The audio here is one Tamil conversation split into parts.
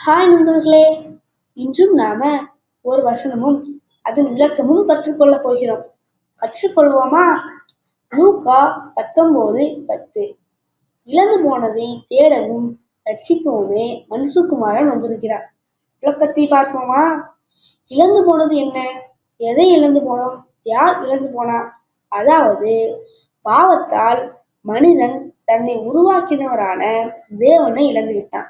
ஹாய் நண்பர்களே, இன்றும் நாம ஒரு வசனமும் அதன் விளக்கமும் கற்றுக்கொள்ளப் போகிறோம். கற்றுக்கொள்வோமா? லூக்கா 19:10. இழந்து போனதை தேடவும் ரட்சிக்கவுமே மனுஷகுமாரன் வந்திருக்கிறார். விளக்கத்தை பார்ப்போமா? இழந்து போனது என்ன? எதை இழந்து போனோம்? யார் இழந்து போனா? அதாவது பாவத்தால் மனிதன் தன்னை உருவாக்கினவரான தேவனை இழந்து விட்டான்.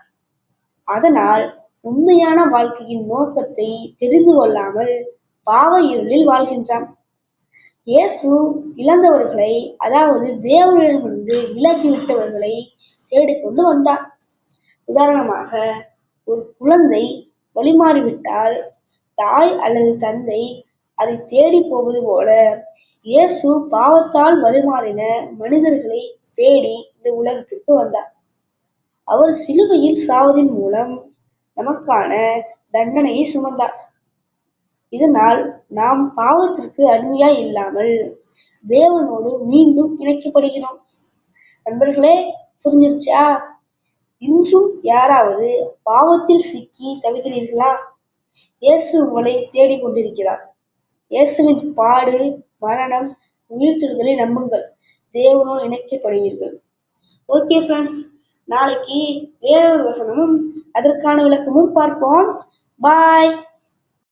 அதனால் உண்மையான வாழ்க்கையின் நோக்கத்தை தெரிந்து கொள்ளாமல் பாவ இருளில் வாழ்கின்றான். இயேசு இழந்தவர்களை, அதாவது தேவனிடமிருந்து விலகிவிட்டவர்களை தேடிக்கொண்டு வந்தார். உதாரணமாக, ஒரு குழந்தை வழிமாறிவிட்டால் தாய் அல்லது தந்தை அதை தேடி போவது போல இயேசு பாவத்தால் வழிமாறின மனிதர்களை தேடி இந்த உலகத்திற்கு வந்தார். அவர் சிலுவையில் சாவதின் மூலம் நமக்கான தண்டனையை சுமந்தார். இதனால் நாம் பாவத்திற்கு அடிமையாய் இல்லாமல் தேவனோடு மீண்டும் இணைக்கப்படுகிறோம். நண்பர்களே, புரிஞ்சிருச்சா? இன்றும் யாராவது பாவத்தில் சிக்கி தவிக்கிறீர்களா? இயேசு உங்களை தேடிக்கொண்டிருக்கிறார். இயேசுவின் பாடு, மரணம், உயிர்த்தெழுதலை நம்புங்கள். தேவனோடு இணைக்கப்படுவீர்கள். ஓகே ஃப்ரெண்ட்ஸ், நாளைக்கு வேறொரு வசனமும் அதற்கான விளக்கமும் பார்ப்போம். பாய்.